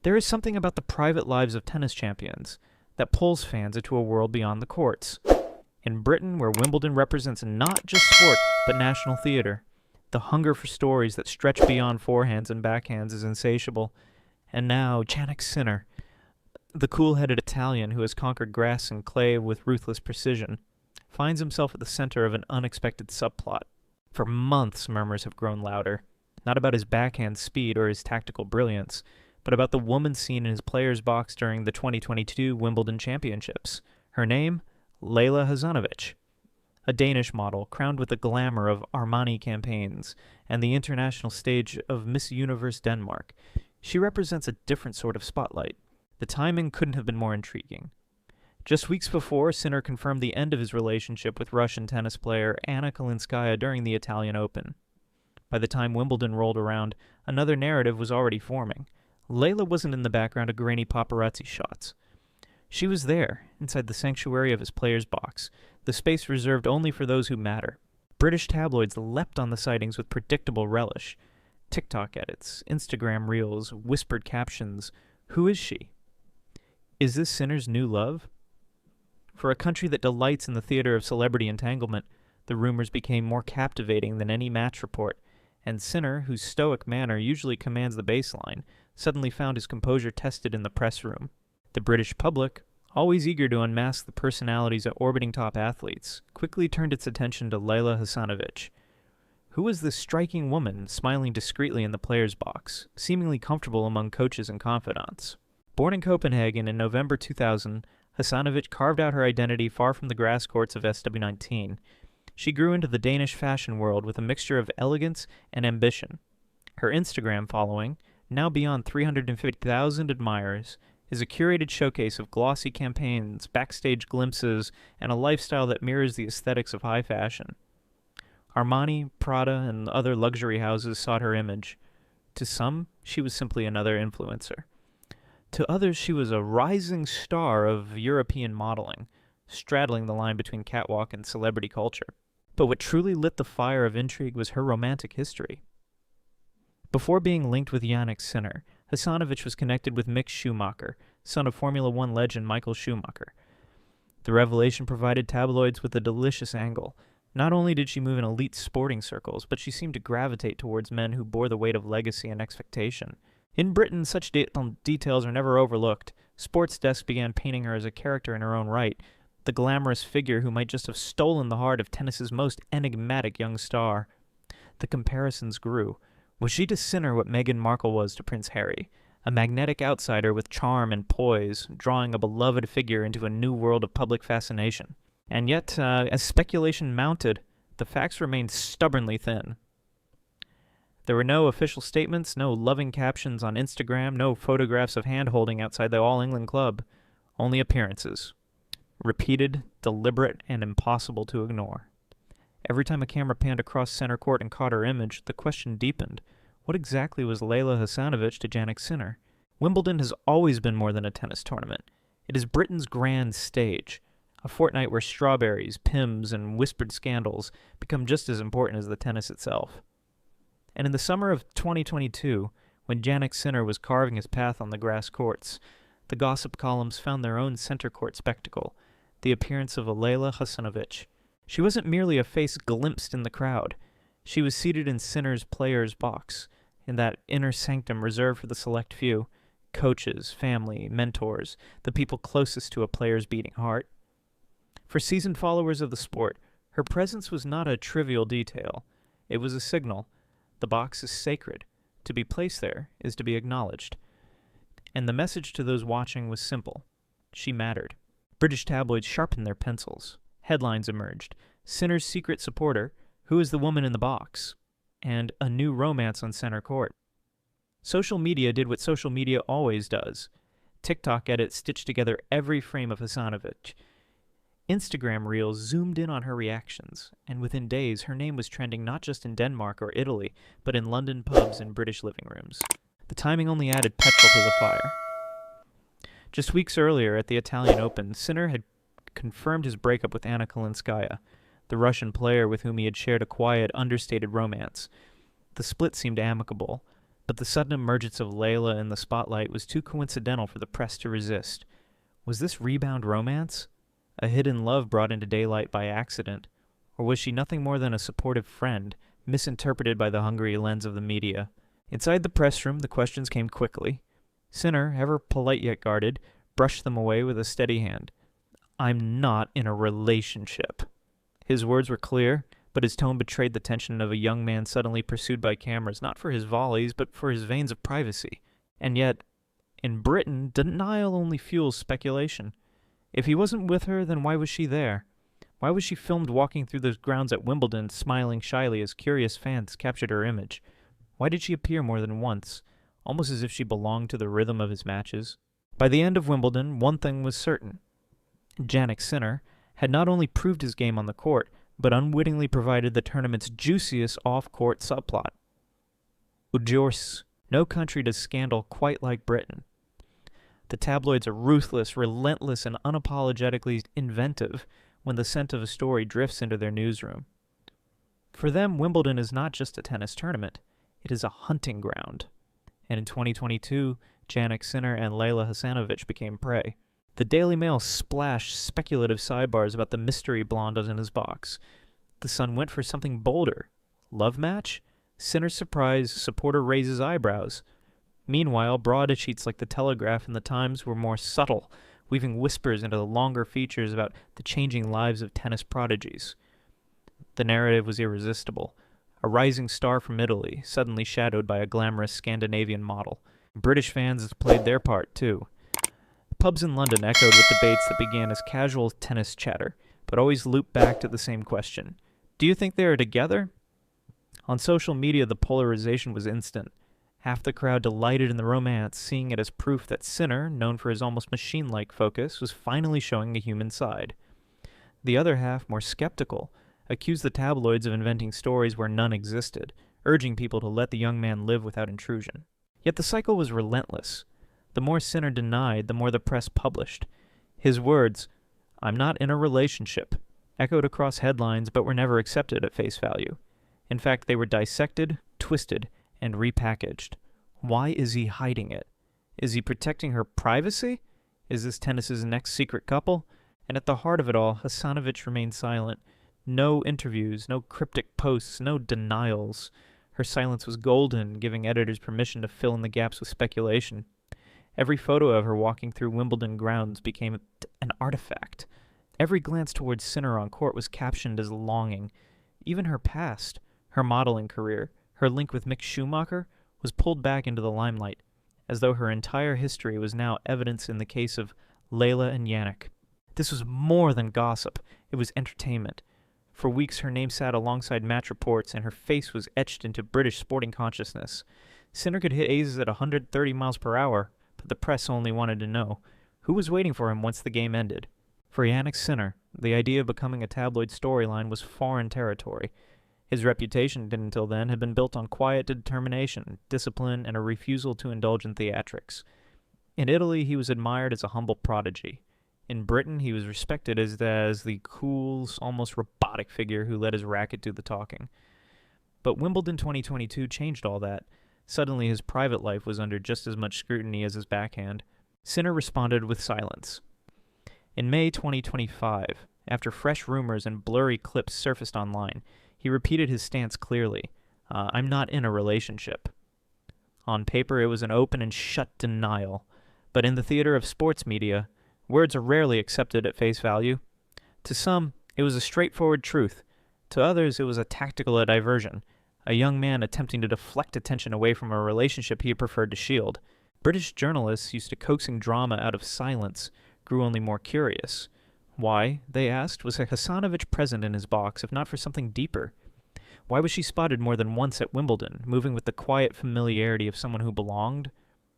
There is something about the private lives of tennis champions that pulls fans into a world beyond the courts. In Britain, where Wimbledon represents not just sport, but national theater, the hunger for stories that stretch beyond forehands and backhands is insatiable. And now, Jannik Sinner, the cool-headed Italian who has conquered grass and clay with ruthless precision, finds himself at the center of an unexpected subplot. For months, murmurs have grown louder, not about his backhand speed or his tactical brilliance, but about the woman seen in his player's box during the 2022 Wimbledon Championships. Her name? Leila Hassanovich, a Danish model crowned with the glamour of Armani campaigns and the international stage of Miss Universe Denmark. She represents a different sort of spotlight. The timing couldn't have been more intriguing. Just weeks before, Sinner confirmed the end of his relationship with Russian tennis player Anna Kalinskaya during the Italian Open. By the time Wimbledon rolled around, another narrative was already forming. Leila wasn't in the background of grainy paparazzi shots. She was there, inside the sanctuary of his player's box, the space reserved only for those who matter. British tabloids leapt on the sightings with predictable relish. TikTok edits, Instagram reels, whispered captions. Who is she? Is this Sinner's new love? For a country that delights in the theater of celebrity entanglement, the rumors became more captivating than any match report, and Sinner, whose stoic manner usually commands the baseline, suddenly found his composure tested in the press room. The British public, always eager to unmask the personalities of orbiting top athletes, quickly turned its attention to Leila Hassanovich. Who was this striking woman smiling discreetly in the player's box, seemingly comfortable among coaches and confidants? Born in Copenhagen in November 2000, Hassanovich carved out her identity far from the grass courts of SW19. She grew into the Danish fashion world with a mixture of elegance and ambition. Her Instagram following, now beyond 350,000 admirers, is a curated showcase of glossy campaigns, backstage glimpses, and a lifestyle that mirrors the aesthetics of high fashion. Armani, Prada, and other luxury houses sought her image. To some, she was simply another influencer. To others, she was a rising star of European modeling, straddling the line between catwalk and celebrity culture. But what truly lit the fire of intrigue was her romantic history. Before being linked with Jannik Sinner, Hassanovich was connected with Mick Schumacher, son of Formula One legend Michael Schumacher. The revelation provided tabloids with a delicious angle. Not only did she move in elite sporting circles, but she seemed to gravitate towards men who bore the weight of legacy and expectation. In Britain, such details are never overlooked. Sports desks began painting her as a character in her own right, the glamorous figure who might just have stolen the heart of tennis's most enigmatic young star. The comparisons grew. Was she to Sinner what Meghan Markle was to Prince Harry? A magnetic outsider with charm and poise, drawing a beloved figure into a new world of public fascination. And yet, as speculation mounted, the facts remained stubbornly thin. There were no official statements, no loving captions on Instagram, no photographs of hand-holding outside the All England club. Only appearances. Repeated, deliberate, and impossible to ignore. Every time a camera panned across center court and caught her image, the question deepened. What exactly was Leila Hassanovich to Jannik Sinner? Wimbledon has always been more than a tennis tournament. It is Britain's grand stage, a fortnight where strawberries, Pims, and whispered scandals become just as important as the tennis itself. And in the summer of 2022, when Jannik Sinner was carving his path on the grass courts, the gossip columns found their own center court spectacle, the appearance of a Leila Hassanovich. She wasn't merely a face glimpsed in the crowd. She was seated in Sinner's player's box, in that inner sanctum reserved for the select few, coaches, family, mentors, the people closest to a player's beating heart. For seasoned followers of the sport, her presence was not a trivial detail. It was a signal. The box is sacred. To be placed there is to be acknowledged. And the message to those watching was simple. She mattered. British tabloids sharpened their pencils. Headlines emerged. Sinner's secret supporter, who is the woman in the box? And a new romance on center court. Social media did what social media always does. TikTok edits stitched together every frame of Hassanovich. Instagram reels zoomed in on her reactions, and within days her name was trending not just in Denmark or Italy, but in London pubs and British living rooms. The timing only added petrol to the fire. Just weeks earlier at the Italian Open, Sinner had confirmed his breakup with Anna Kalinskaya, the Russian player with whom he had shared a quiet, understated romance. The split seemed amicable. But the sudden emergence of Leila in the spotlight was too coincidental for the press to resist. Was this rebound romance? A hidden love brought into daylight by accident? Or was she nothing more than a supportive friend, misinterpreted by the hungry lens of the media? Inside the press room, the questions came quickly. Sinner, ever polite yet guarded, brushed them away with a steady hand. "I'm not in a relationship." His words were clear, but his tone betrayed the tension of a young man suddenly pursued by cameras, not for his volleys, but for his veins of privacy. And yet, in Britain, denial only fuels speculation. If he wasn't with her, then why was she there? Why was she filmed walking through the grounds at Wimbledon, smiling shyly as curious fans captured her image? Why did she appear more than once, almost as if she belonged to the rhythm of his matches? By the end of Wimbledon, one thing was certain. Jannik Sinner had not only proved his game on the court, but unwittingly provided the tournament's juiciest off-court subplot. Ujurs, no country does scandal quite like Britain. The tabloids are ruthless, relentless, and unapologetically inventive when the scent of a story drifts into their newsroom. For them, Wimbledon is not just a tennis tournament, it is a hunting ground. And in 2022, Jannik Sinner and Leila Hassanovich became prey. The Daily Mail splashed speculative sidebars about the mystery blonde in his box. The Sun went for something bolder. Love match? Sinner's surprise, supporter raises eyebrows. Meanwhile, broadsheets like the Telegraph and the Times were more subtle, weaving whispers into the longer features about the changing lives of tennis prodigies. The narrative was irresistible. A rising star from Italy, suddenly shadowed by a glamorous Scandinavian model. British fans played their part, too. Pubs in London echoed with debates that began as casual tennis chatter, but always looped back to the same question. Do you think they are together? On social media, the polarization was instant. Half the crowd delighted in the romance, seeing it as proof that Sinner, known for his almost machine-like focus, was finally showing a human side. The other half, more skeptical, accused the tabloids of inventing stories where none existed, urging people to let the young man live without intrusion. Yet the cycle was relentless. The more Sinner denied, the more the press published. His words, "I'm not in a relationship," echoed across headlines but were never accepted at face value. In fact, they were dissected, twisted, and repackaged. Why is he hiding it? Is he protecting her privacy? Is this tennis's next secret couple? And at the heart of it all, Hassanovich remained silent. No interviews, no cryptic posts, no denials. Her silence was golden, giving editors permission to fill in the gaps with speculation. Every photo of her walking through Wimbledon grounds became an artifact. Every glance towards Sinner on court was captioned as longing. Even her past, her modeling career, her link with Mick Schumacher, was pulled back into the limelight, as though her entire history was now evidence in the case of Leila and Jannik. This was more than gossip, it was entertainment. For weeks her name sat alongside match reports, and her face was etched into British sporting consciousness. Sinner could hit aces at 130 miles per hour, but the press only wanted to know who was waiting for him once the game ended. For Jannik Sinner, the idea of becoming a tabloid storyline was foreign territory. His reputation until then had been built on quiet determination, discipline, and a refusal to indulge in theatrics. In Italy, he was admired as a humble prodigy. In Britain, he was respected as the cool, almost robotic figure who let his racket do the talking. But Wimbledon 2022 changed all that. Suddenly, his private life was under just as much scrutiny as his backhand. Sinner responded with silence. In May 2025, after fresh rumors and blurry clips surfaced online, he repeated his stance clearly. I'm not in a relationship. On paper, it was an open and shut denial. But in the theater of sports media, words are rarely accepted at face value. To some, it was a straightforward truth. To others, it was a tactical diversion, a young man attempting to deflect attention away from a relationship he preferred to shield. British journalists, used to coaxing drama out of silence, grew only more curious. Why, they asked, was Hassanovich present in his box, if not for something deeper? Why was she spotted more than once at Wimbledon, moving with the quiet familiarity of someone who belonged?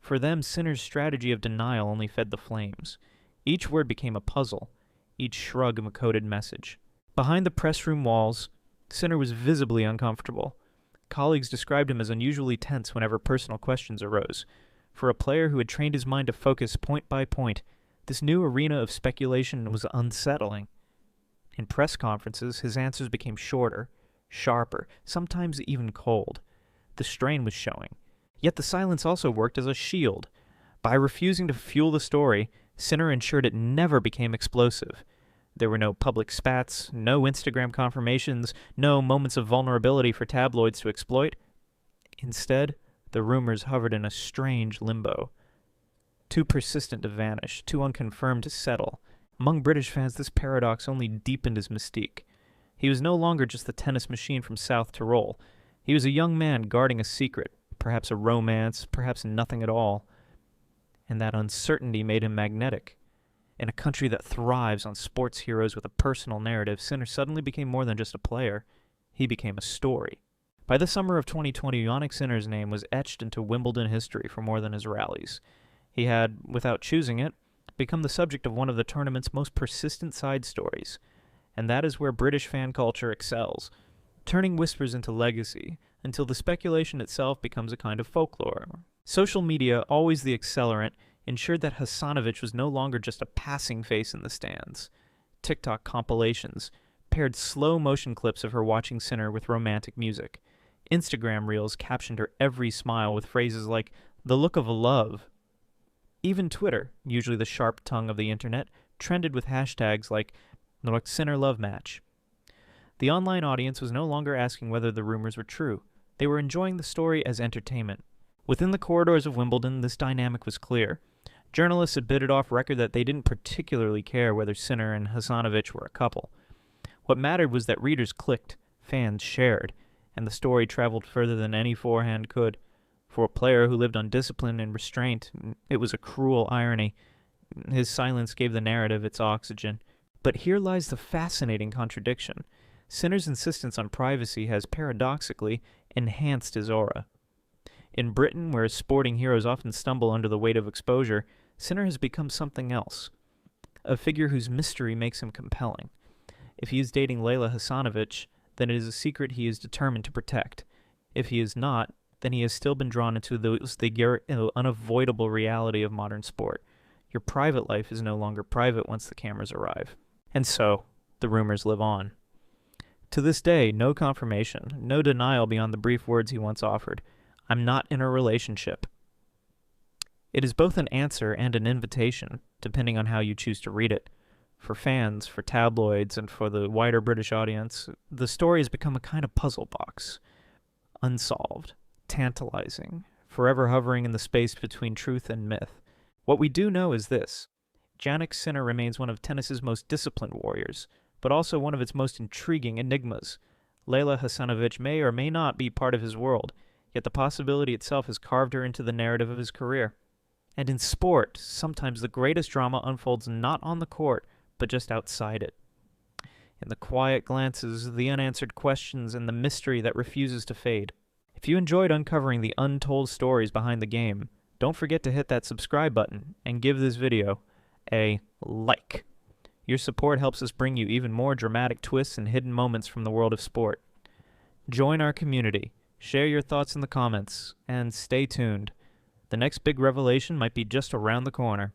For them, Sinner's strategy of denial only fed the flames. Each word became a puzzle, each shrug a coded message. Behind the press room walls, Sinner was visibly uncomfortable. Colleagues described him as unusually tense whenever personal questions arose. For a player who had trained his mind to focus point by point, this new arena of speculation was unsettling. In press conferences, his answers became shorter, sharper, sometimes even cold. The strain was showing. Yet the silence also worked as a shield. By refusing to fuel the story, Sinner ensured it never became explosive. There were no public spats, no Instagram confirmations, no moments of vulnerability for tabloids to exploit. Instead, the rumors hovered in a strange limbo. Too persistent to vanish, too unconfirmed to settle. Among British fans, this paradox only deepened his mystique. He was no longer just the tennis machine from South Tyrol. He was a young man guarding a secret, perhaps a romance, perhaps nothing at all. And that uncertainty made him magnetic. In a country that thrives on sports heroes with a personal narrative, Sinner suddenly became more than just a player. He became a story. By the summer of 2020, Jannik Sinner's name was etched into Wimbledon history for more than his rallies. He had, without choosing it, become the subject of one of the tournament's most persistent side stories. And that is where British fan culture excels, turning whispers into legacy, until the speculation itself becomes a kind of folklore. Social media, always the accelerant, ensured that Hassanovich was no longer just a passing face in the stands. TikTok compilations paired slow-motion clips of her watching Sinner with romantic music. Instagram reels captioned her every smile with phrases like, "the look of a love." Even Twitter, usually the sharp tongue of the internet, trended with hashtags like the Sinner love match. The online audience was no longer asking whether the rumors were true. They were enjoying the story as entertainment. Within the corridors of Wimbledon, this dynamic was clear. Journalists admitted off record that they didn't particularly care whether Sinner and Hassanovich were a couple. What mattered was that readers clicked, fans shared, and the story traveled further than any forehand could. For a player who lived on discipline and restraint, it was a cruel irony. His silence gave the narrative its oxygen. But here lies the fascinating contradiction. Sinner's insistence on privacy has, paradoxically, enhanced his aura. In Britain, where sporting heroes often stumble under the weight of exposure, Sinner has become something else. A figure whose mystery makes him compelling. If he is dating Leila Hassanovich, then it is a secret he is determined to protect. If he is not, then he has still been drawn into the unavoidable reality of modern sport. Your private life is no longer private once the cameras arrive. And so, the rumors live on. To this day, no confirmation, no denial beyond the brief words he once offered. "I'm not in a relationship." It is both an answer and an invitation, depending on how you choose to read it. For fans, for tabloids, and for the wider British audience, the story has become a kind of puzzle box. Unsolved, tantalizing, forever hovering in the space between truth and myth. What we do know is this. Jannik Sinner remains one of tennis's most disciplined warriors, but also one of its most intriguing enigmas. Leila Hassanovich may or may not be part of his world, yet the possibility itself has carved her into the narrative of his career. And in sport, sometimes the greatest drama unfolds not on the court, but just outside it. In the quiet glances, the unanswered questions, and the mystery that refuses to fade. If you enjoyed uncovering the untold stories behind the game, don't forget to hit that subscribe button and give this video a like. Your support helps us bring you even more dramatic twists and hidden moments from the world of sport. Join our community, share your thoughts in the comments, and stay tuned. The next big revelation might be just around the corner.